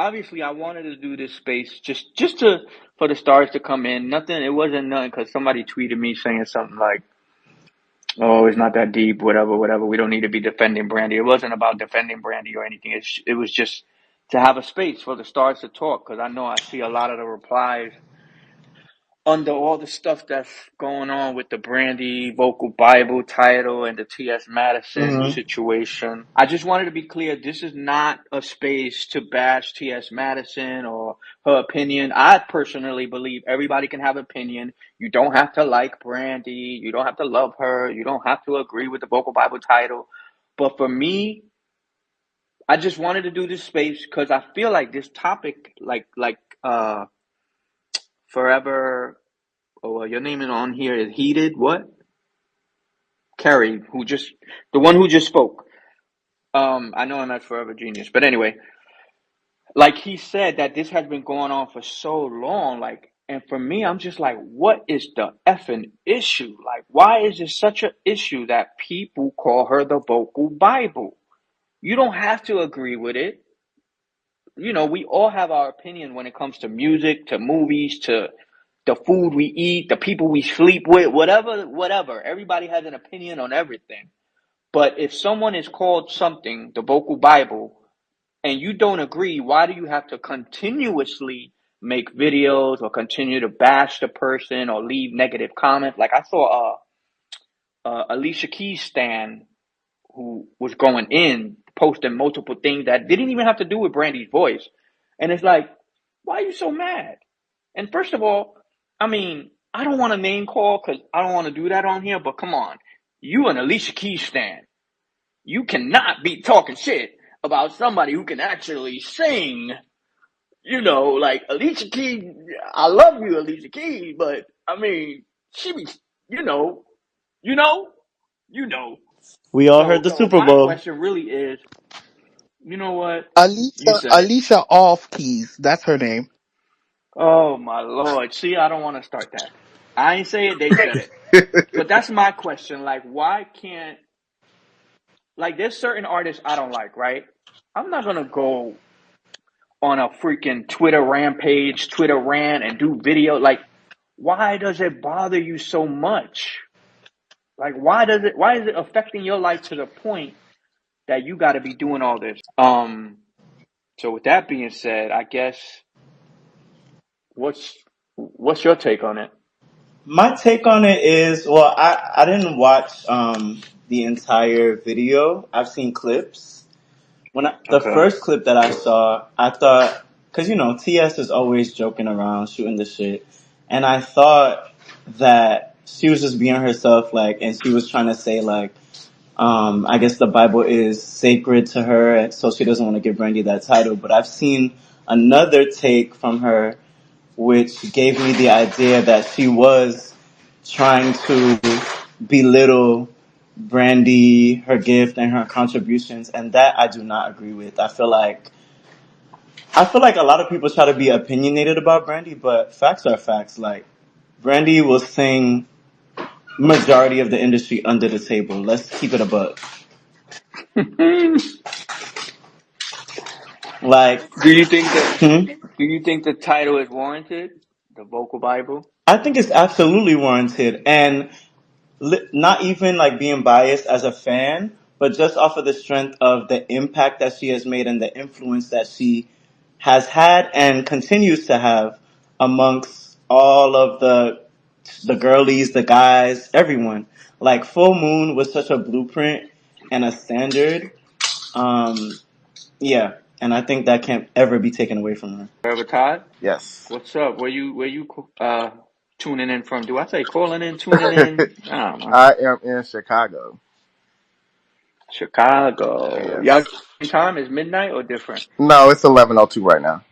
obviously I wanted to do this space just to for the stars to come in. Nothing. It wasn't nothing because somebody tweeted me saying something like, "Oh, it's not that deep. Whatever, whatever. We don't need to be defending Brandy." It wasn't about defending Brandy or anything. It was just to have a space for the stars to talk because I know I see a lot of the replies under all the stuff that's going on with the Brandy vocal Bible title and the TS Madison Mm-hmm. situation. I just wanted to be clear, this is not a space to bash TS Madison or her opinion. I personally believe everybody can have opinion. You don't have to like Brandy. You don't have to love her. You don't have to agree with the vocal Bible title. But for me, I just wanted to do this space because I feel like this topic, forever. Oh, your name is on here is heated. What? Carrie, the one who just spoke. I know I'm at Forever Genius, but anyway, like he said that this has been going on for so long, like, and for me, I'm just like, what is the effing issue? Like, why is it such an issue that people call her the vocal Bible? You don't have to agree with it. You know, we all have our opinion when it comes to music, to movies, to the food we eat, the people we sleep with, whatever. Everybody has an opinion on everything. But if someone is called something, the vocal Bible, and you don't agree, why do you have to continuously make videos or continue to bash the person or leave negative comments? Like I saw Alicia Keys stan who was going in, posting multiple things that didn't even have to do with Brandy's voice. And it's like, why are you so mad? And first of all, I mean, I don't want to name call because I don't want to do that on here, but come on. You an Alicia Keys stan. You cannot be talking shit about somebody who can actually sing. You know, like Alicia Keys, I love you, Alicia Keys, but I mean, she be, you know, you know, you know. We all heard So the Super my Bowl. question really is, you know what? You Alicia said it. Alicia Off Keys. That's her name. Oh my Lord. See, I don't want to start that. I ain't say it, they said it. But that's my question. Like, why can't, like, there's certain artists I don't like, right? I'm not gonna go on a freaking Twitter rampage, Twitter rant, and do video. Like, why does it bother you so much? Like, why is it affecting your life to the point that you got to be doing all this? So with that being said, I guess what's what's your take on it? My take on it is, well, I didn't watch the entire video. I've seen clips. The Okay. first clip that I saw, I thought, because TS is always joking around, shooting the shit, and I thought that she was just being herself, like, and she was trying to say like, I guess the Bible is sacred to her, so she doesn't want to give Brandy that title. But I've seen another take from her, which gave me the idea that she was trying to belittle Brandy, her gift, and her contributions, and that I do not agree with. I feel like a lot of people try to be opinionated about Brandy, but facts are facts. Like, Brandy will sing majority of the industry under the table. Let's keep it a buck. do Like, you think that hmm? do you think the title is warranted? The vocal Bible? I think it's absolutely warranted, and not even like being biased as a fan, but just off of the strength of the impact that she has made and the influence that she has had and continues to have amongst all of the girlies, the guys, everyone. Like, Full Moon was such a blueprint and a standard. Um, yeah, and I think that can't ever be taken away from her. Forever Todd? Yes. What's up? Where you tuning in from? Do I say calling in, tuning in? I don't know. I am in Chicago. Chicago. Y'all Yes. time is midnight or different? No, it's 11:02 right now.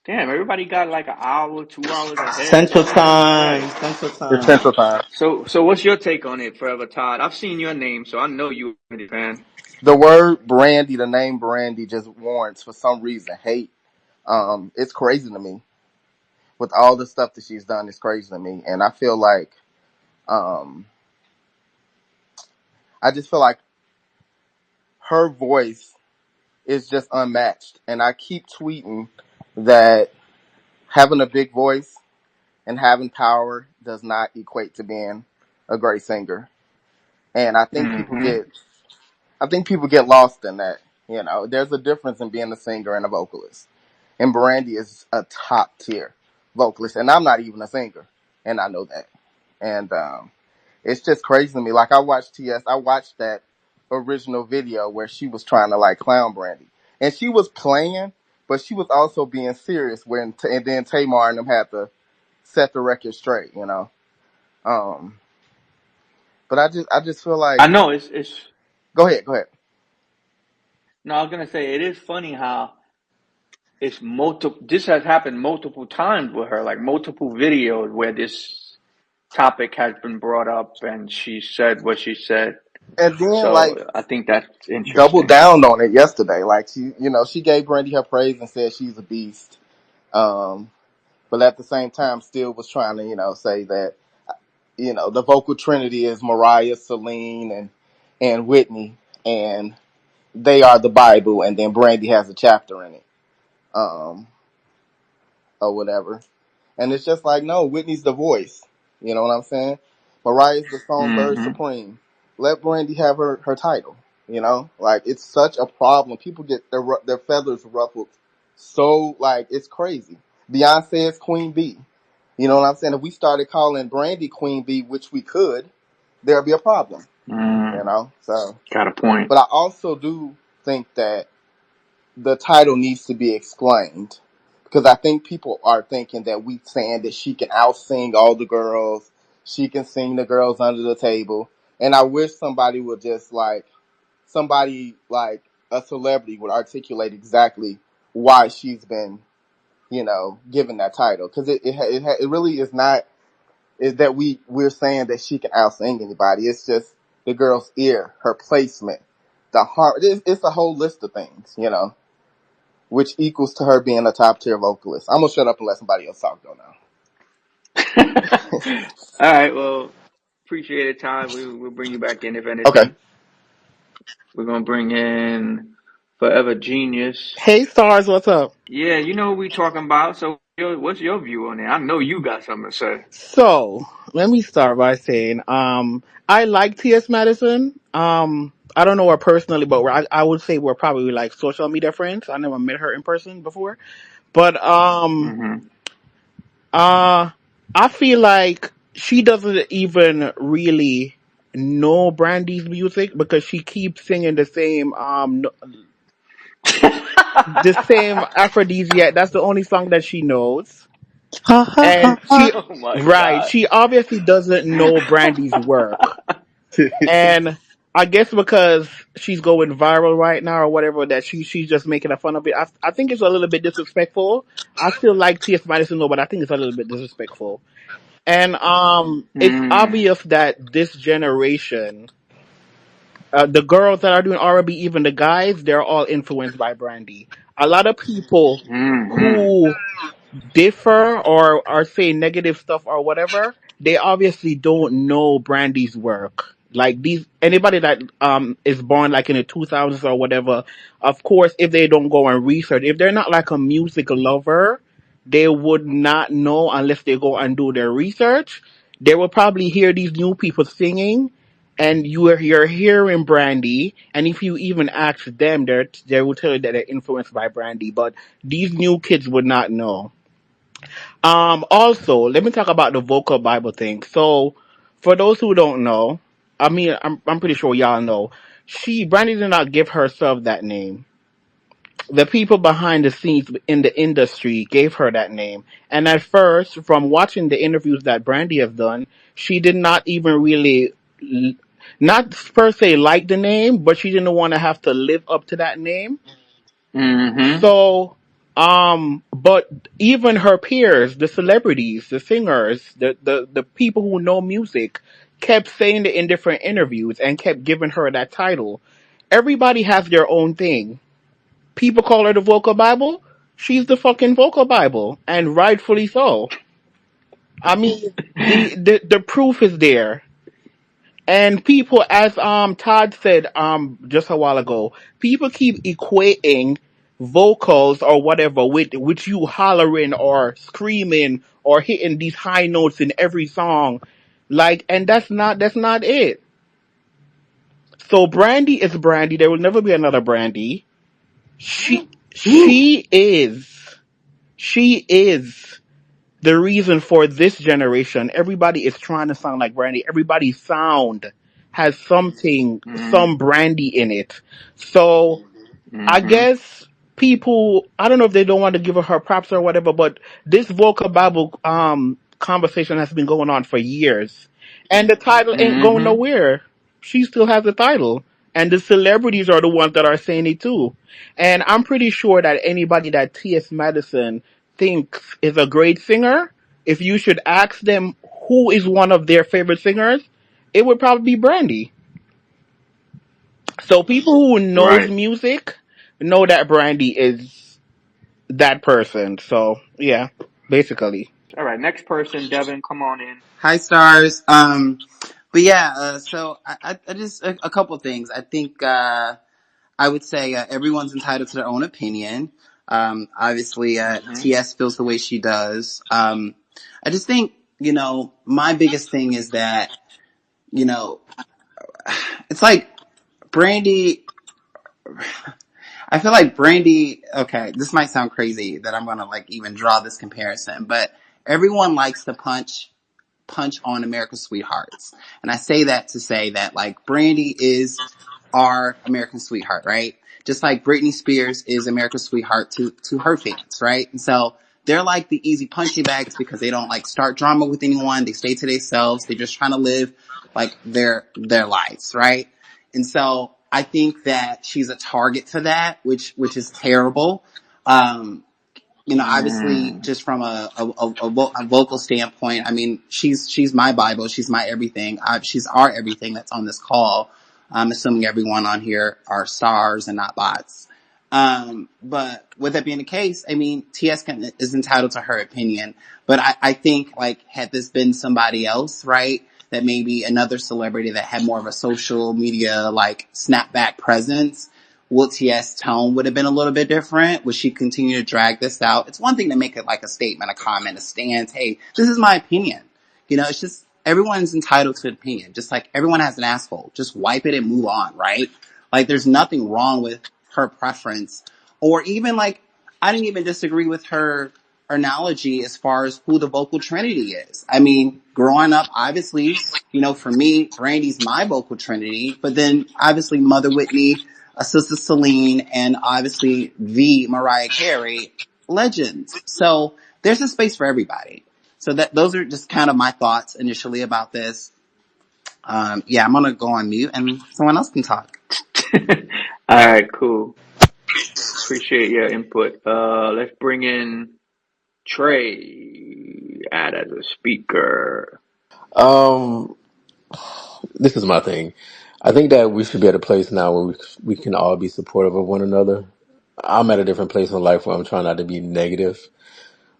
Damn, everybody got like an hour, 2 hours ahead. Central Jesus Time, Christ. Central It's Time. Central Time. So what's your take on it, Forever Todd? I've seen your name, so I know you a fan. The word Brandy, the name Brandy, just warrants for some reason hate. It's crazy to me. With all the stuff that she's done, it's crazy to me, and um, I just feel like her voice is just unmatched. And I keep tweeting that having a big voice and having power does not equate to being a great singer. And Mm-hmm. I think people get lost in that. You know, there's a difference in being a singer and a vocalist. And Brandy is a top tier vocalist, and I'm not even a singer, and I know that. And it's just crazy to me. Like I watched TS, I watched that original video where she was trying to like clown Brandy, and she was playing, but she was also being serious. And then Tamar and them had to set the record straight, you know. Um, but I just feel like, I know it's. go ahead. No, I was gonna say it is funny how it's multiple. This has happened multiple times with her, like multiple videos where this topic has been brought up and she said what she said. And then So like I think that's double interesting. down on it yesterday. Like she gave Brandy her praise and said she's a beast. Um, but at the same time, still was trying to, say that, the vocal trinity is Mariah, Celine, and Whitney, and they are the Bible, and then Brandy has a chapter in it, um, or whatever. And it's just like, no, Whitney's the voice. You know what I'm saying? Mariah's the songbird Mm-hmm. supreme. Let Brandy have her title. Like it's such a problem. People get their feathers ruffled. So like it's crazy. Beyonce is Queen Bee. You know what I'm saying? If we started calling Brandy Queen Bee, which we could, there'd be a problem. Mm, So, got a point. but I also do think that the title needs to be explained because I think people are thinking that we saying that she can out sing all the girls, she can sing the girls under the table, and I wish somebody like a celebrity would articulate exactly why she's been, given that title because it really is not is that we're saying that she can out sing anybody. It's just the girl's ear, her placement, the heart. It's a whole list of things, which equals to her being a top tier vocalist. I'm gonna shut up and let somebody else talk though now. All right. Well, appreciate it, Todd. We'll bring you back in if Okay. anything. We're gonna bring in Forever Genius. Hey stars, what's up? Yeah, you know what we talking about. So, what's your view on it? I know you got something to say. So let me start by saying, I like TS Madison. I don't know her personally, but I would say we're probably like social media friends. I never met her in person before, but Mm-hmm. uh, I feel like she doesn't even really know Brandy's music because she keeps singing the same aphrodisiac. That's the only song that she knows. Ha ha ha And ha. Oh my right, God. she obviously doesn't know Brandy's work. And I guess because she's going viral right now or whatever, that she's just making a fun of it. I think it's a little bit disrespectful. I still like T.S. Madison though, but I think it's a little bit disrespectful. And it's Mm, obvious that this generation, the girls that are doing R&B, even the guys, they're all influenced by Brandy. A lot of people mm-hmm. who differ or are saying negative stuff or whatever, they obviously don't know Brandy's work. Like these, anybody that is born like in the 2000s or whatever, of course, if they don't go and research, if they're not like a music lover, they would not know unless they go and do their research. They will probably hear these new people singing, and you're hearing Brandy, and if you even ask them, they will tell you that they're influenced by Brandy. But these new kids would not know. Also, let me talk about the vocal Bible thing. So, for those who don't know, I mean, I'm pretty sure y'all know, Brandy did not give herself that name. The people behind the scenes in the industry gave her that name. And at first, from watching the interviews that Brandy has done, she did not even really, not per se like the name, but she didn't want to have to live up to that name. Mm-hmm. So, but even her peers, the celebrities, the singers, the people who know music, kept saying it in different interviews and kept giving her that title. Everybody has their own thing. People call her the vocal Bible. She's the fucking vocal Bible, and rightfully so. I mean, the proof is there. And people, as Todd said just a while ago, people keep equating vocals or whatever with you hollering or screaming or hitting these high notes in every song. Like, and that's not it. So Brandy is Brandy. There will never be another Brandy. She she is she is the reason for this generation. Everybody is trying to sound like Brandy. Everybody's sound has some Brandy in it. So I Mm-hmm. guess people, I don't know if they don't want to give her props or whatever, but this vocal Bible conversation has been going on for years, and the title ain't going Mm-hmm. nowhere. She still has the title, and the celebrities are the ones that are saying it too. And I'm pretty sure that anybody that TS Madison thinks is a great singer, if you should ask them who is one of their favorite singers, it would probably be Brandy. So people who knows Right. music know that Brandy is that person. So yeah, basically. All right. Next person, Devin, come on in. Hi, stars. But yeah, so I just a couple things. I think I would say everyone's entitled to their own opinion. Obviously, Mm-hmm. TS feels the way she does. I just think my biggest thing is that you know it's like Brandy. I feel like Brandy. Okay, this might sound crazy that I'm gonna like even draw this comparison, but everyone likes to punch on America's sweethearts. And I say that to say that like Brandy is our American sweetheart, right? Just like Britney Spears is America's sweetheart to her fans, right? And so they're like the easy punching bags because they don't like start drama with anyone. They stay to themselves. They're just trying to live like their lives, right? And so I think that she's a target to that, which is terrible. Um, obviously Mm. just from a vocal standpoint, I mean, she's my Bible. She's my everything. She's our everything that's on this call. I'm assuming everyone on here are stars and not bots. But with that being the case, I mean, is entitled to her opinion. But I think like had this been somebody else, right? That maybe another celebrity that had more of a social media like snapback presence, will TS tone would have been a little bit different? Would she continue to drag this out? It's one thing to make it like a statement, a comment, a stance. Hey, this is my opinion. It's just everyone's entitled to an opinion. Just like everyone has an asshole. Just wipe it and move on, right? Like there's nothing wrong with her preference. Or even like, I didn't even disagree with her analogy as far as who the vocal trinity is. I mean, growing up, obviously, for me, Brandy's my vocal trinity, but then obviously Mother Whitney, Sister Celine, and obviously the Mariah Carey, legends. So there's a space for everybody. So those are just kind of my thoughts initially about this. Yeah, I'm gonna go on mute and someone else can talk. All right, cool. Appreciate your input. Let's bring in Trey. Add as a speaker. Um, this is my thing. I think that we should be at a place now where we can all be supportive of one another. I'm at a different place in life where I'm trying not to be negative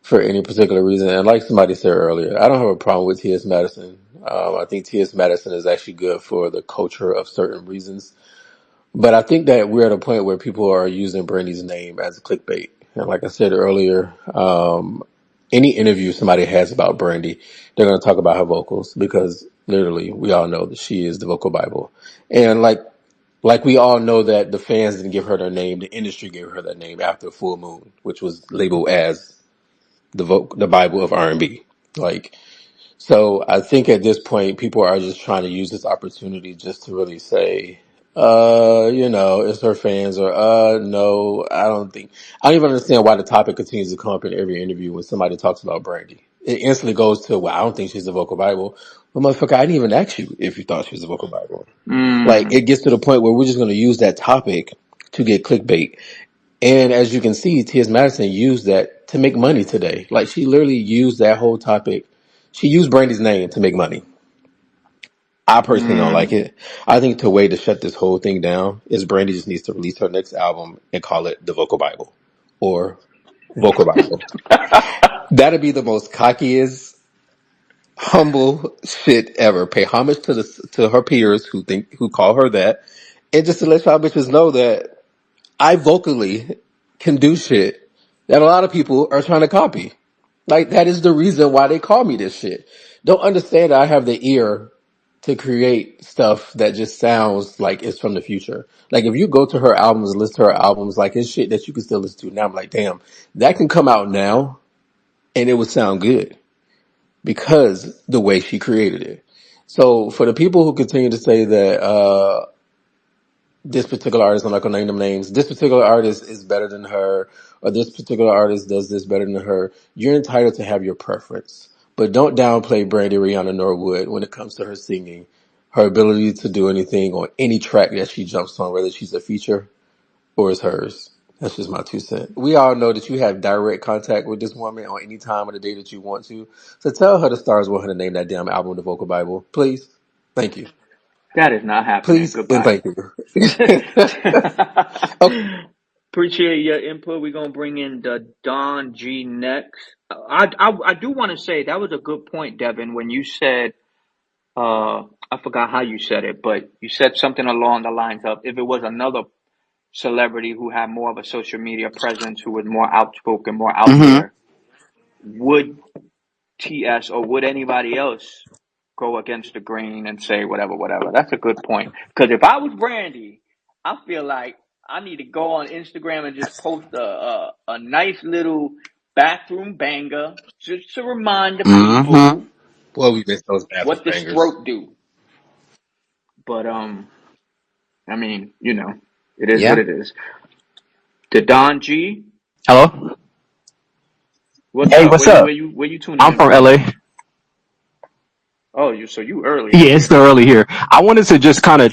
for any particular reason. And like somebody said earlier, I don't have a problem with T.S. Madison. I think T.S. Madison is actually good for the culture of certain reasons. But I think that we're at a point where people are using Brandy's name as a clickbait. And like I said earlier, any interview somebody has about Brandy, they're going to talk about her vocals because literally we all know that she is the vocal Bible. And like we all know that the fans didn't give her their name, the industry gave her that name after Full Moon, which was labeled as the Bible of R&B. Like, so I think at this point, people are just trying to use this opportunity just to really say, it's her fans or, no, I don't even understand why the topic continues to come up in every interview when somebody talks about Brandy. It instantly goes to, well, I don't think she's the vocal Bible. Well, motherfucker, I didn't even ask you if you thought she was the vocal Bible. Like, Mm. it gets to the point where we're just going to use that topic to get clickbait. And as you can see, T.S. Madison used that to make money today. Like she literally used that whole topic. She used Brandy's name to make money. I personally don't like Mm. it. I think the way to shut this whole thing down is Brandy just needs to release her next album and call it The Vocal Bible or Vocal Bible. That'd be the most cockiest, humble shit ever. Pay homage to her peers who call her that, and just to let y'all bitches know that I vocally can do shit that a lot of people are trying to copy. Like, that is the reason why they call me this shit. Don't understand that I have the ear to create stuff that just sounds like it's from the future. Like, if you go to her albums, listen to her albums, like, it's shit that you can still listen to now. I'm like, damn, that can come out now and it would sound good because the way she created it. So for the people who continue to say that, this particular artist, I'm not going to name them names, this particular artist is better than her, or this particular artist does this better than her, you're entitled to have your preference. But don't downplay Brandy Rihanna Norwood when it comes to her singing, her ability to do anything on any track that she jumps on, whether she's a feature or it's hers. That's just my 2 cents. We all know that you have direct contact with this woman on any time of the day that you want to. So tell her the stars want her to name that damn album the Vocal Bible. Please. Thank you. That is not happening. Please and Goodbye. thank you. Okay. Appreciate your input. We're gonna bring in the Don G next. I do want to say that was a good point, Devin, when you said I forgot how you said it, but you said something along the lines of if it was another celebrity who had more of a social media presence, who was more outspoken, more out Mm-hmm. there, would TS or would anybody else go against the grain and say whatever, whatever? That's a good point. Because if I was Brandy, I feel like I need to go on Instagram and just post a nice little bathroom banger just to remind the Mm-hmm. people Well, we missed those bathroom what this bangers. throat do. But I mean, it is what Yeah. it is. The Don G, Hello? what's Hey, up? what's up? Where you tuning I'm in from from? LA. Oh, you early Yeah, out it's here. still early here. I wanted to just kind of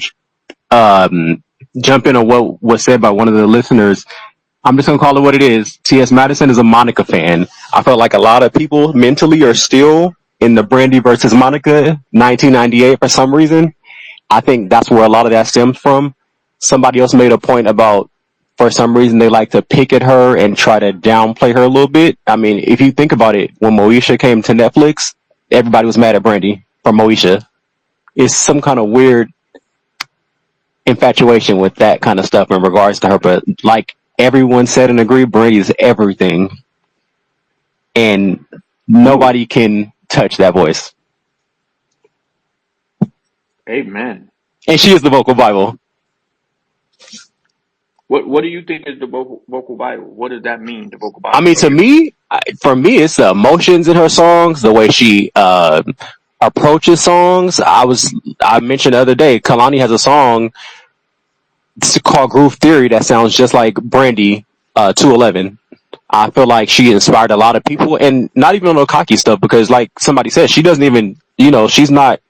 jump in on what was said by one of the listeners. I'm just going to call it what it is. TS Madison is a Monica fan. I felt like a lot of people mentally are still in the Brandy versus Monica 1998 for some reason. I think that's where a lot of that stems from. Somebody else made a point about for some reason they like to pick at her and try to downplay her a little bit. I mean, if you think about it, when Moesha came to Netflix, everybody was mad at Brandy for Moesha. It's some kind of weird infatuation with that kind of stuff in regards to her. But like everyone said and agreed, Brandy is everything, and Ooh, nobody can touch that voice. amen. And she is the vocal Bible. What do you think is the vocal Bible? What does that mean, the vocal I Bible, mean, for to you? me, for me, it's the emotions in her songs, the way she approaches songs. I mentioned the other day, Kalani has a song called Groove Theory that sounds just like Brandy 211. I feel like she inspired a lot of people, and not even on the cocky stuff, because like somebody said, she doesn't even, she's not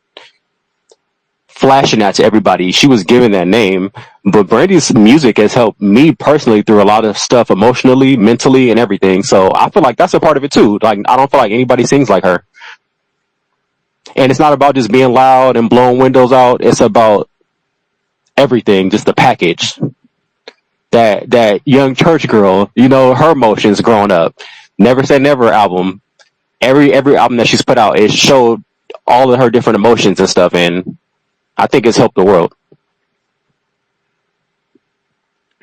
flashing that to everybody. She was given that name, but Brandy's music has helped me personally through a lot of stuff emotionally, mentally, and everything. So I feel like that's a part of it too. Like, I don't feel like anybody sings like her. And it's not about just being loud and blowing windows out. It's about everything, just the package. That young church girl, her emotions growing up. Never Say Never album. Every album that she's put out, it showed all of her different emotions and stuff, and I think it's helped the world.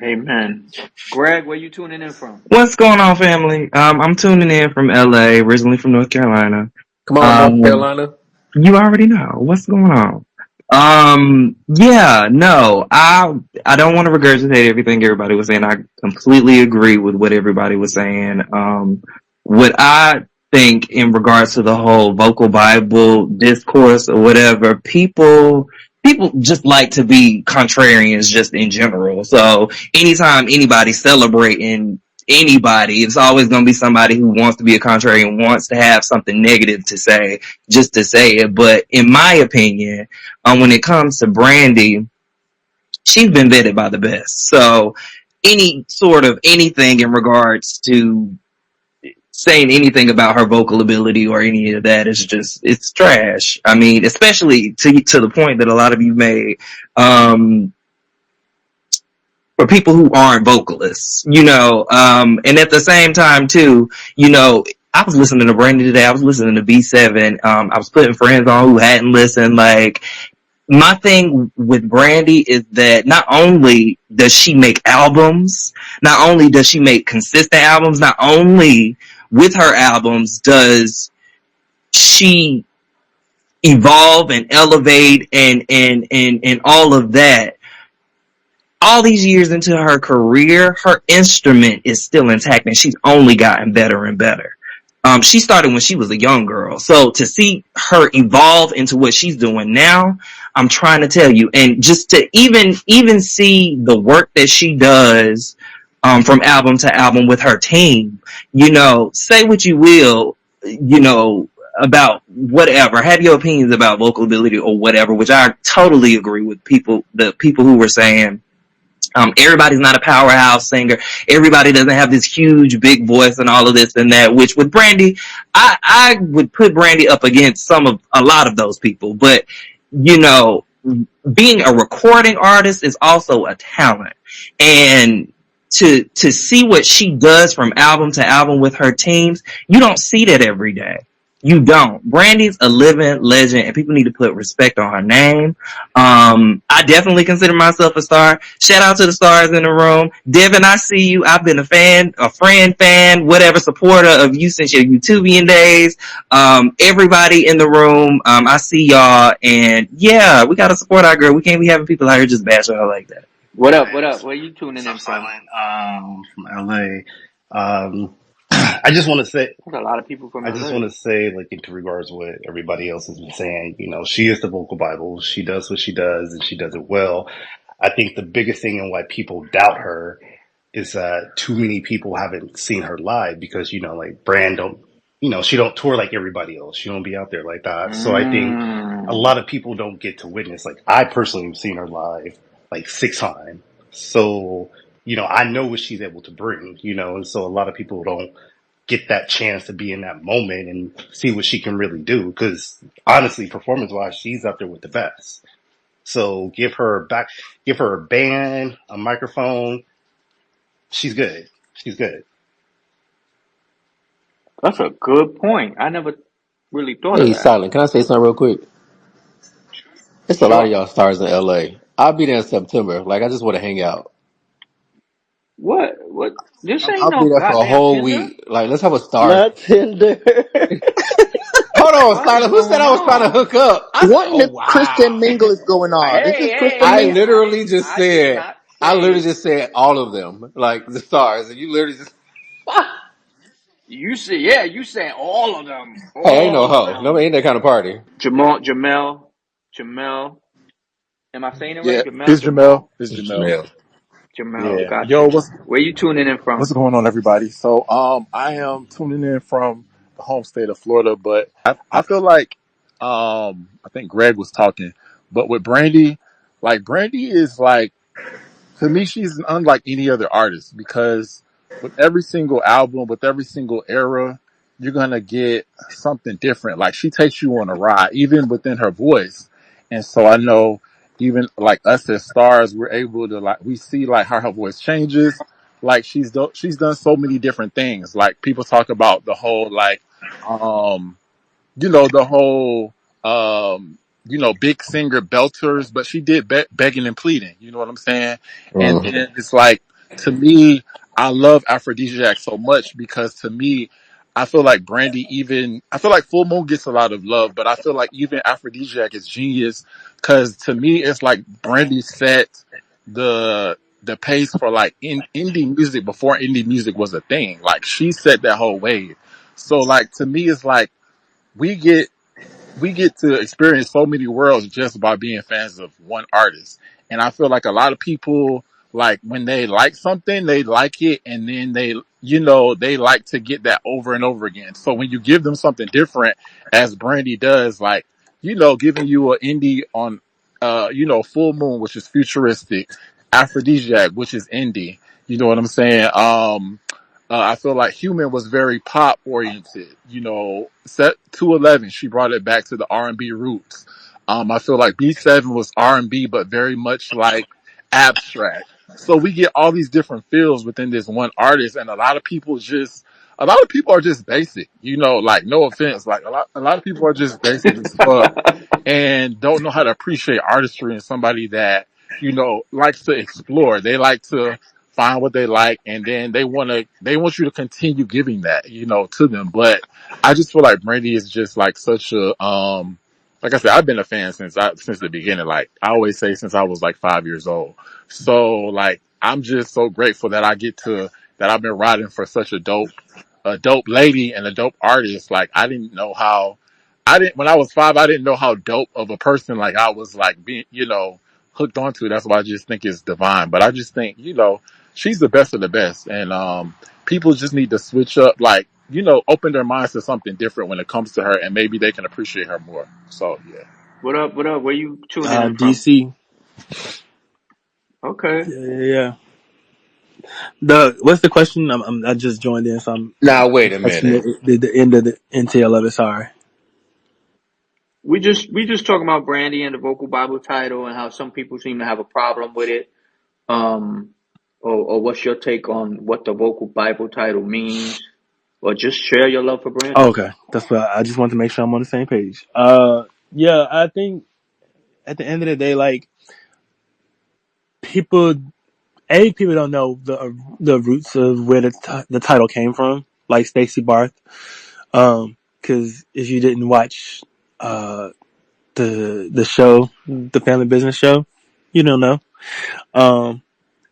Amen. Greg, where you tuning in from? What's going on, family? I'm tuning in from LA, originally from North Carolina. Come on, North Um, Carolina. you already know what's going on. Yeah, no, I don't want to regurgitate everything everybody was saying. I completely agree with what everybody was saying. What I think in regards to the whole vocal Bible discourse or whatever, people just like to be contrarians just in general. So anytime anybody's celebrating anybody, it's always going to be somebody who wants to be a contrarian, wants to have something negative to say, just to say it. But in my opinion, when it comes to Brandy, she's been vetted by the best. So any sort of anything in regards to saying anything about her vocal ability or any of that is just, it's trash. I mean, especially to the point that a lot of you made, for people who aren't vocalists, and at the same time too, I was listening to Brandy today. I was listening to B7. I was putting friends on who hadn't listened. Like, my thing with Brandy is that not only does she make albums, not only does she make consistent albums, not only with her albums does she evolve and elevate and all of that. All these years into her career, her instrument is still intact and she's only gotten better and better. She started when she was a young girl. So to see her evolve into what she's doing now, I'm trying to tell you, and just to even see the work that she does, from album to album with her team, say what you will, about whatever, have your opinions about vocal ability or whatever, which I totally agree with the people who were saying, everybody's not a powerhouse singer. Everybody doesn't have this huge, big voice and all of this and that, which with Brandy, I would put Brandy up against a lot of those people. But, being a recording artist is also a talent. And to see what she does from album to album with her teams, you don't see that every day. You don't. Brandy's a living legend and people need to put respect on her name. I definitely consider myself a star. Shout out to the stars in the room. Devin, I see you. I've been a fan, whatever, supporter of you since your YouTubian days. Everybody in the room, I see y'all, and yeah, we gotta support our girl. We can't be having people out here just bashing her like that. What up? What up? Where you tuning in from? From LA. I just want to say, There's a lot of people from I just LA. want to say, like, into regards to what everybody else has been saying, she is the vocal Bible. She does what she does and she does it well. I think the biggest thing and why people doubt her is that too many people haven't seen her live because, like Brand she don't tour like everybody else. She don't be out there like that. So I think a lot of people don't get to witness, like I personally have seen her live like 6 times. So, I know what she's able to bring, and so a lot of people don't get that chance to be in that moment and see what she can really do. Cause honestly, performance wise, she's up there with the best. So give her a band, a microphone. She's good. She's good. That's a good point. I never really thought of Hey, that. Silent, can I say something real quick? It's a lot of Sure. y'all stars in LA. I'll be there in September. Like, I just want to hang out. What? What? This ain't I'll no be there for a goddamn whole Tinder. week. Like, let's have a star. Not Tinder. Hold on, What is Silent. Who said going I was trying to on? hook up? I said, What in oh, the Christian wow. mingle is going on? Is Hey, this hey, Christian I hey! mingle? literally just I did said, not I literally say. just said all of them. Like, the stars. And you literally just, You say, yeah, you saying all of them, hey, ain't no all of hoe. No, them. ain't that kind of party. Jamel. Am I saying it Yeah, right? Jamel, it's Jamel. Jamal, It's It's Jamel. Jamel. Jamel. Yeah. Got Yo, you. what's Where you tuning in from? what's going on, everybody? So, I am tuning in from the home state of Florida, but I feel like, I think Greg was talking, but with Brandy, like Brandy is like, to me, she's unlike any other artist because with every single album, with every single era, you're gonna get something different. Like she takes you on a ride, even within her voice. And so I know, even like us as stars, we're able to like we see like how her voice changes. Like she's done so many different things. Like people talk about the whole like, um, the whole, big singer belters, but she did begging and pleading. You know what I'm saying? And Mm. then it's like, to me, I love Aphrodisiac so much because to me, I feel like I feel like Full Moon gets a lot of love, but I feel like even Aphrodisiac is genius because to me, it's like Brandy set the pace for like indie music before indie music was a thing. Like she set that whole wave. So like to me, it's like, we get we get to experience so many worlds just by being fans of one artist. And I feel like a lot of people, like when they like something, they like it and then they like to get that over and over again. So when you give them something different, as Brandy does, like, giving you an indie on, Full Moon, which is futuristic, Aphrodisiac, which is indie. You know what I'm saying? I feel like Human was very pop oriented. Set 211, she brought it back to the R&B roots. I feel like B7 was R&B, but very much like abstract. So we get all these different feels within this one artist, and a lot of people just a lot of people are just basic, like no offense, like a lot of people are just basic as fuck and don't know how to appreciate artistry in somebody that, likes to explore. They like to find what they like and then they want you to continue giving that, to them. But I just feel like Brandy is just like such a, like I said, I've been a fan since the beginning. Like I always say since I was like 5 years old. So like, I'm just so grateful that that I've been riding for such a dope lady and a dope artist. Like when I was 5, I didn't know how dope of a person like I was like being, hooked onto. That's why I just think it's divine. But I just think, she's the best of the best. And, people just need to switch up, like, open their minds to something different when it comes to her and maybe they can appreciate her more. So yeah. What up? What up? Where you tuning in from? DC. Okay. Yeah. What's the question? I just joined in, so I'm Now wait a catching minute. the end of the intel of it. Sorry. We just talking about Brandy and the vocal Bible title and how some people seem to have a problem with it. Or what's your take on what the vocal Bible title means? Or just share your love for Oh, Brandy. okay, that's what I just want to make sure I'm on the same page. Yeah, I think at the end of the day, like people, people don't know the roots of where the title came from, like Stacey Barth. Because if you didn't watch the show, the Family Business show, you don't know.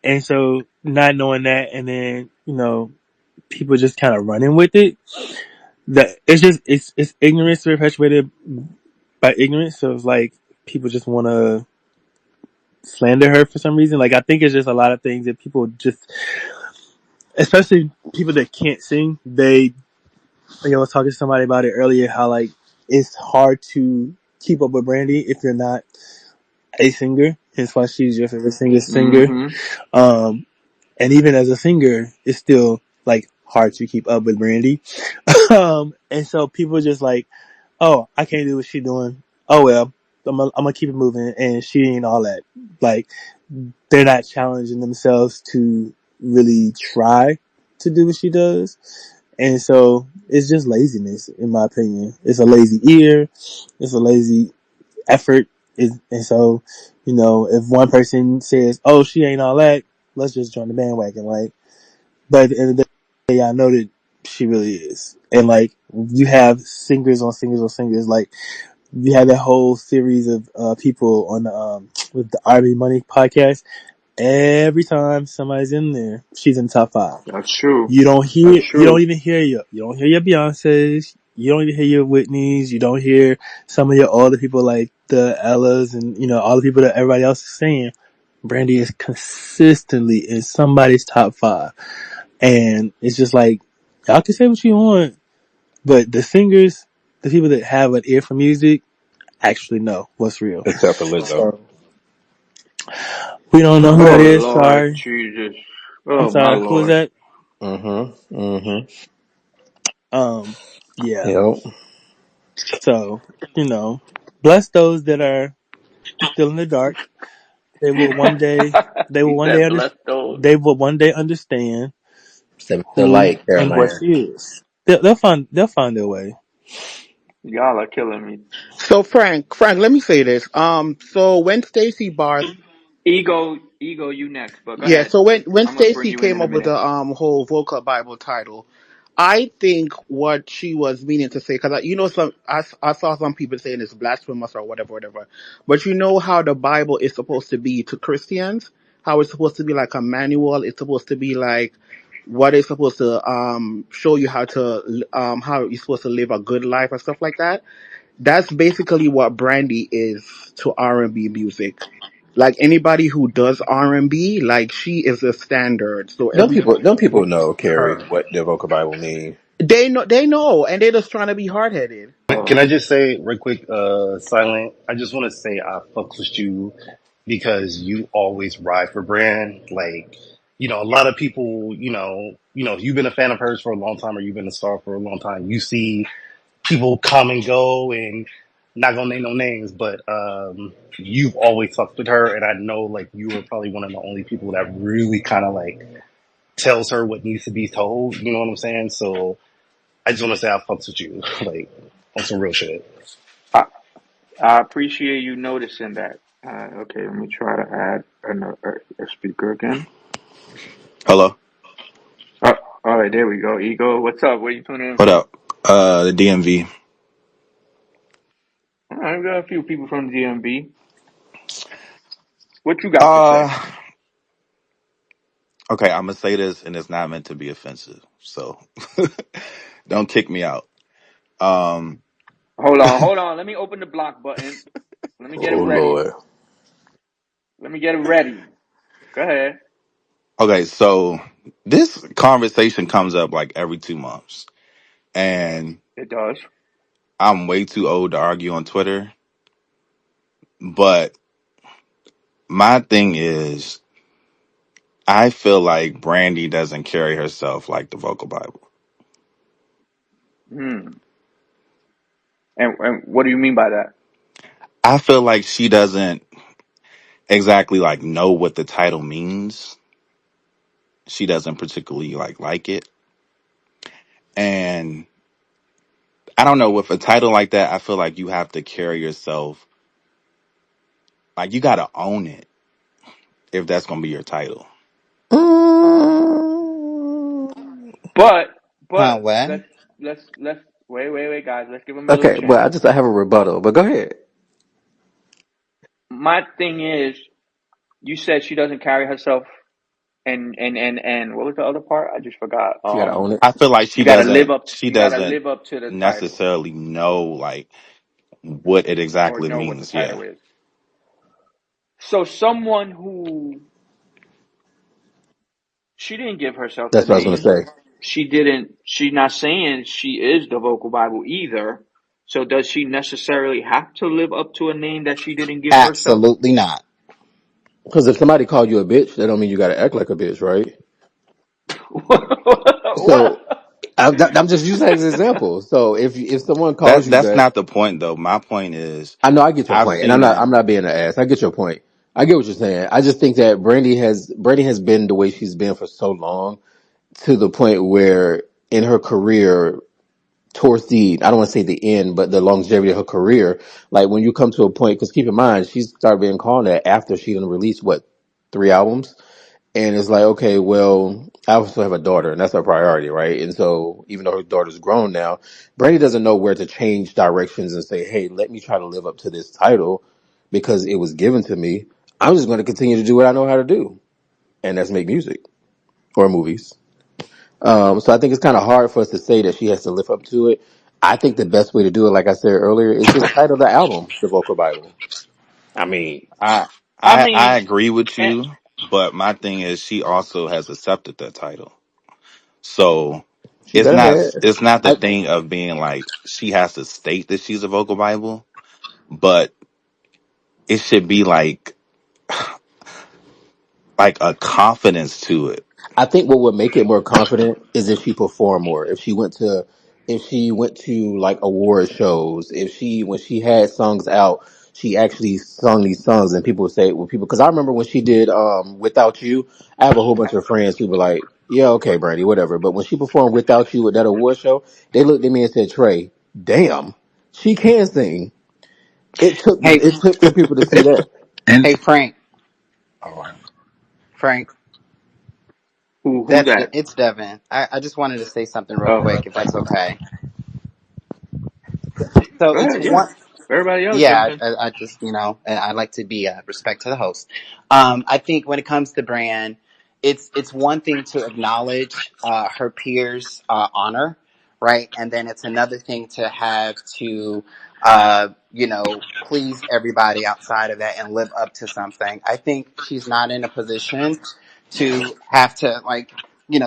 And so not knowing that, and then people just kind of running with it. That it's ignorance perpetuated by ignorance. So it's like people just want to slander her for some reason. Like I think it's just a lot of things that people just, especially people that can't sing. I was talking to somebody about it earlier. How like it's hard to keep up with Brandy if you're not a singer. Hence why she's your favorite singer. Mm-hmm. Um, and even as a singer, it's still like hard to keep up with Brandy. And so people just like, oh, I can't do what she's doing. Oh well, I'm gonna keep it moving, and she ain't all that. Like they're not challenging themselves to really try to do what she does, and so it's just laziness, in my opinion. It's a lazy ear, it's a lazy effort, and so if one person says, "Oh, she ain't all that," let's just join the bandwagon. Like, but at the end of the day, I know that she really is, and like you have singers on singers on singers, like. You had that whole series of people on the with the RB Money podcast. Every time somebody's in there, she's in the top 5. That's true. You don't hear, That's you don't true. even hear you don't hear your Beyonces, you don't even hear your Whitneys, you don't hear some of your older people like the Ellas and all the people that everybody else is saying. Brandy is consistently in somebody's top 5, and it's just like y'all can say what you want, but the singers, the people that have an ear for music, actually know what's real. Except for Lizzo. So we don't know who Oh that is. Lord Sorry, Jesus. I'm Oh my sorry. Who is Lord. that? Mm-hmm. Mm-hmm. Um, yeah. Yep. So bless those that are still in the dark. They will one day. They He will one day said bless those. They will one day understand Step the who light, and what Caroline. she is. They'll find. They'll find their way. Y'all are killing me. So Frank, let me say this. So when Stacey Barth, Ego, you next, but go yeah, ahead. so when I'm gonna bring Stacey you in came a up with minute. the whole vocal Bible title, I think what she was meaning to say, because I saw some people saying it's blasphemous or whatever, whatever. But you know how the Bible is supposed to be to Christians, how it's supposed to be like a manual. It's supposed to be like what it's supposed to show you how you're supposed to live a good life and stuff like that. That's basically what Brandy is to R&B music. Like anybody who does R&B, like she is a standard. So everybody Don't people looks know, to Carrie, her. what the vocal Bible mean? They know, and they're just trying to be hard headed. Can Oh, I just say real quick, Silent? I just want to say I fucks with you because you always ride for Brand. Like, a lot of people, you've been a fan of hers for a long time, or you've been a star for a long time. You see people come and go, and not gonna name no names, but you've always fucked with her, and I know like you were probably one of the only people that really kind of like tells her what needs to be told. You know what I'm saying? So I just want to say I fucks with you, like on some real shit. I, I appreciate you noticing that. Okay, let me try to add a speaker again. Hello. Oh, all right, there we go. Ego, what's up? Where you tuning in What from? up? The DMV. All right, we got a few people from the DMV. What you got to say? Uh, okay, I'm gonna say this, and it's not meant to be offensive, so don't kick me out. Um, Hold on. Let me open the block button. Let me get it Oh ready. Lord. Let me get it ready. Go ahead. okay, so this conversation comes up like every 2 months, and It does. I'm way too old to argue on Twitter. But my thing is, I feel like Brandy doesn't carry herself like the vocal Bible. Hmm. And what do you mean by that? I feel like she doesn't exactly like know what the title means. She doesn't particularly like it. And I don't know, with a title like that, I feel like you have to carry yourself like you got to own it if that's going to be your title. Mm. But Huh? but What? let's wait, guys. Let's give Miller a Okay, but chance. I have a rebuttal. But go ahead. My thing is, you said she doesn't carry herself, and what was the other part? I just forgot. She got to own it. I feel like You gotta live up. she You gotta doesn't live up to the title, necessarily know like what it or exactly know what the means. Yeah. title is. So someone who she didn't give herself the That's what I was name. gonna say. She didn't. She's not saying she is the vocal Bible either. So does she necessarily have to live up to a name that she didn't give herself? Absolutely not. Because if somebody called you a bitch, that don't mean you got to act like a bitch, right? What? So I'm just using that as an example. So if someone calls you That's that, not the point though. My point is I know I get your I've point, and seen it. I'm not being an ass. I get your point. I get what you're saying. I just think that Brandy has been the way she's been for so long, to the point where in her career, towards the, I don't want to say the end, but the longevity of her career, like when you come to a point, because keep in mind, she started being called that after she done released what, 3 albums, and it's like, okay, well, I also have a daughter, and that's her priority, right? And so even though her daughter's grown now, Brandy doesn't know where to change directions and say, hey, let me try to live up to this title because it was given to me. I'm just going to continue to do what I know how to do, and that's make music or movies. So I think it's kind of hard for us to say that she has to live up to it. I think the best way to do it, like I said earlier, is just title the album "The Vocal Bible." I mean, I I I mean, agree with and, you, but my thing is she also has accepted that title. So she better have. it's not the I, thing of being like she has to state that she's a vocal Bible, but it should be like a confidence to it. I think what would make it more confident is if she performed more. If she went to like award shows, if she, when she had songs out, she actually sung these songs and people would say, well, people, cause I remember when she did, Without You, I have a whole bunch of friends who were like, yeah, okay, Brandy, whatever. But when she performed Without You at that award show, they looked at me and said, Trey, damn, she can sing. Hey, It took for people to see that. And hey, Frank. oh, Frank. who's that? It's Devin. I just wanted to say something real Oh, quick, if that's okay. So go it's ahead. Yeah. one. Everybody else Yeah, jump in. I just, I like to be respect to the host. I think when it comes to Brand, it's one thing to acknowledge her peers' honor, right? And then it's another thing to have to, please everybody outside of that and live up to something. I think she's not in a position to have to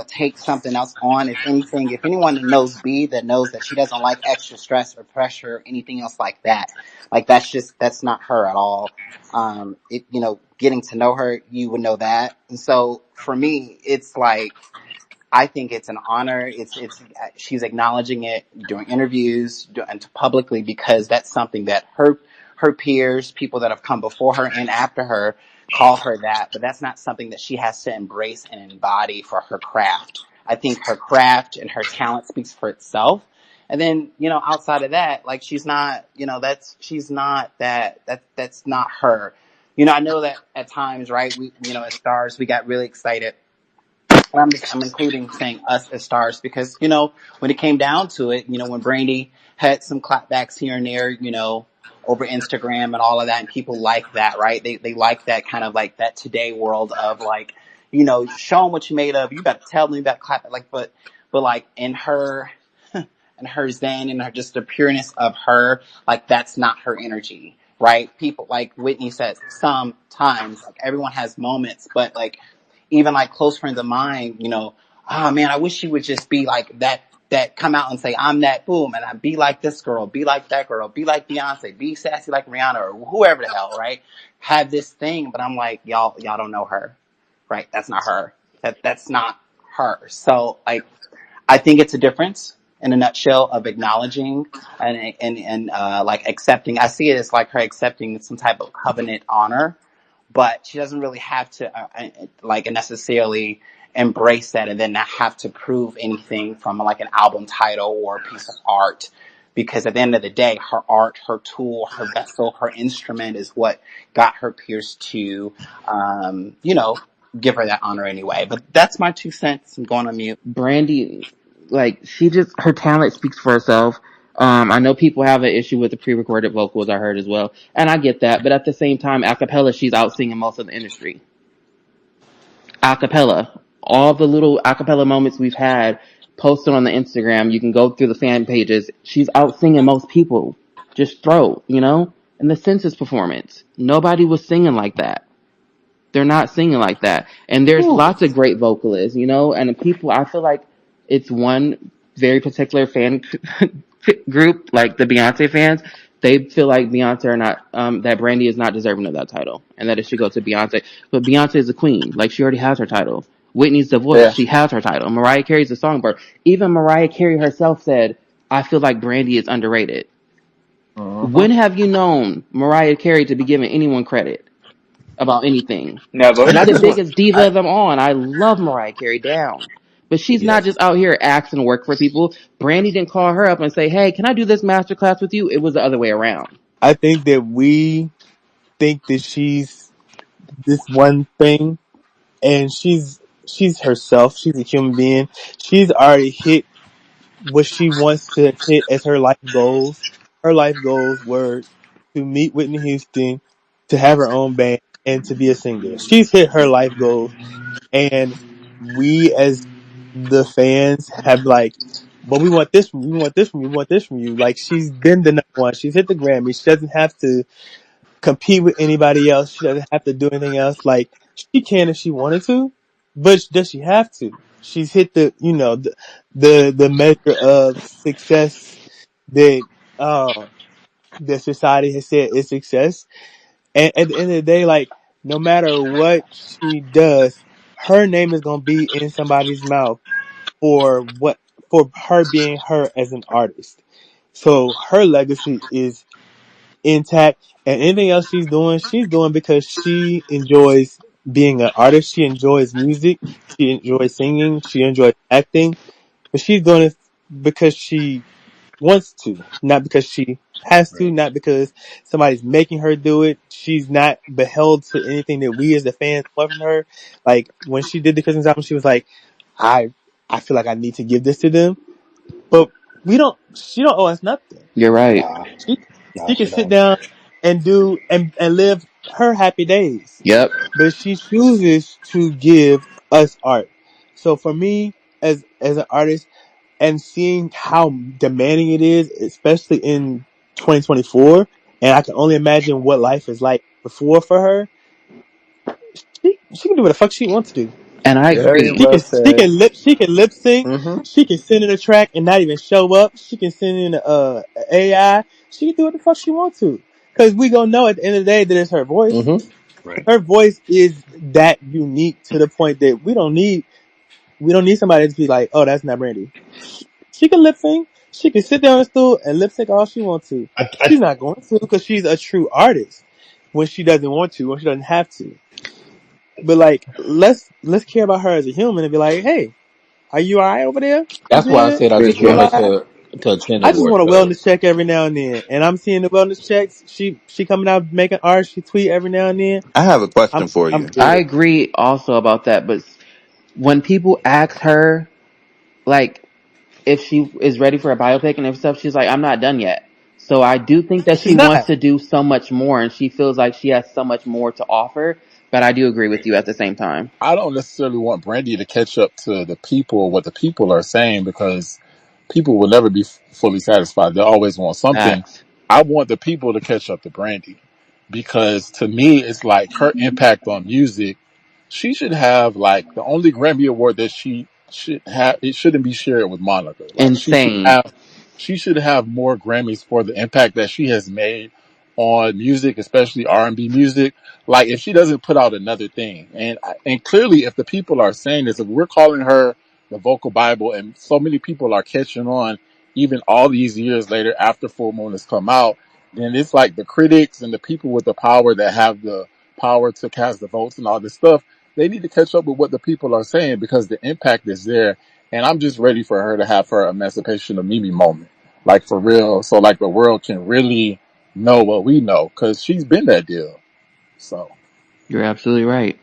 take something else on. If anything, if anyone that knows B, that knows that she doesn't like extra stress or pressure or anything else like that. Like that's not her at all. Getting to know her, you would know that. And so for me, it's like, I think it's an honor. She's acknowledging it during interviews and publicly, because that's something that her peers, people that have come before her and after her, call her that, but that's not something that she has to embrace and embody for her craft. I think her craft and her talent speaks for itself. And then, outside of that, like she's not, she's not that's not her. I know that at times, right, we, as stars, we got really excited, and I'm including saying us as stars because, when it came down to it, when Brandy had some clapbacks here and there, over Instagram and all of that, and people like that, right? They like that kind of like that today world of like, show them what you made of. You got to tell them, you got to clap it. Like, but like in her, and her zen and her just the pureness of her, like that's not her energy, right? People like Whitney says, sometimes like everyone has moments, but like even like close friends of mine, oh man, I wish she would just be like that come out and say, I'm that boom, and I be like this girl, be like that girl, be like Beyonce, be sassy like Rihanna or whoever the hell, right? Have this thing, but I'm like, y'all don't know her, right? That's not her. That's not her. So like, I think it's a difference in a nutshell of acknowledging and like accepting. I see it as like her accepting some type of covenant honor, but she doesn't really have to like necessarily embrace that and then not have to prove anything from like an album title or a piece of art. Because at the end of the day, her art, her tool, her vessel, her instrument is what got her peers to, give her that honor anyway. But that's my 2 cents. I'm going on mute. Brandy, like she just her talent speaks for herself. I know people have an issue with the pre-recorded vocals. I heard as well, and I get that. But at the same time, a cappella, she's out singing most of the industry. A cappella, all the little a cappella moments we've had posted on the Instagram. You can go through the fan pages. She's out singing most people. Just throat, And the census performance, nobody was singing like that. They're not singing like that. And there's Whew. lots of great vocalists, and people, I feel like it's one very particular fan group, like the Beyonce fans. They feel like Beyonce are not, that Brandy is not deserving of that title and that it should go to Beyonce. But Beyonce is a queen. Like she already has her title. Whitney's the voice. Yeah. She has her title. Mariah Carey's the songbird. Even Mariah Carey herself said, I feel like Brandy is underrated. Mm-hmm. When have you known Mariah Carey to be giving anyone credit about anything? And Never. I She's the just want, biggest diva I, of them all, and I love Mariah Carey down. But she's not yes, just out here asking to work for people. Brandy didn't call her up and say, hey, can I do this master class with you? It was the other way around. I think that we think that she's this one thing, and she's herself. She's a human being. She's already hit what she wants to hit as her life goals. Her life goals were to meet Whitney Houston, to have her own band, and to be a singer. She's hit her life goals, and we as the fans have like, but we want this from you, we want this from you, we want this from you. Like she's been the number one. She's hit the Grammy. She doesn't have to compete with anybody else. She doesn't have to do anything else. Like she can if she wanted to, but does she have to? She's hit the measure of success that that society has said is success. And at the end of the day, like no matter what she does, her name is gonna be in somebody's mouth for her being her as an artist. So her legacy is intact, and anything else she's doing because she enjoys being an artist. She enjoys music. She enjoys singing. She enjoys acting. But she's doing it because she wants to, not because she has to, Right. not because somebody's making her do it. She's not beheld to anything that we as the fans want from her. Like when she did the Christmas album, she was like, I I feel like I need to give this to them. But she don't owe us nothing. You're right. Nah, She nah, she can she sit don't. down and do and live her happy days. Yep. But she chooses to give us art. So for me as an artist and seeing how demanding it is, especially in 2024, and I can only imagine what life is like before for her, she can do what the fuck she wants to do. And I Very agree. well said. She can lip sync. Mm-hmm. She can send in a track and not even show up. She can send in a AI. She can do what the fuck she wants to. Cause we gonna know at the end of the day that it's her voice. Mm-hmm. Right. Her voice is that unique to the point that we don't need somebody to be like, oh, that's not Brandy. She can lip sync. She can sit down on the stool and lip sync all she wants to. I, She's not going to because she's a true artist. when she doesn't want to, when she doesn't have to. But like, let's care about her as a human and be like, hey, are you alright over there? You That's why I good? said I For just You want her sure. alive? to attend I just award want a shows. wellness check every now and then, and I'm seeing the wellness checks. She coming out making art. She tweet every now and then. I have a question for I'm you. I good. agree also about that, but when people ask her, like, if she is ready for a biopic and stuff, she's like, I'm not done yet. So I do think that She's she wants not. to do so much more and she feels like she has so much more to offer. But I do agree with you at the same time. I don't necessarily want Brandy to catch up to the people, what the people are saying, because people will never be fully satisfied. They always want something. Facts. I want the people to catch up to Brandy, because to me, it's like her impact on music. She should have like the only Grammy award that she should have. It shouldn't be shared with Monica. Like Insane. she should have more Grammys for the impact that she has made on music, especially R&B music. Like if she doesn't put out another thing, and clearly, if the people are saying this, if we're calling her the vocal Bible, and so many people are catching on, even all these years later after Full Moon has come out, then it's like the critics and the people with the power that have the power to cast the votes and all this stuff. They need to catch up with what the people are saying, because the impact is there. And I'm just ready for her to have her Emancipation of Mimi moment, like for real. So like the world can really know what we know, because she's been that deal. So You're absolutely right.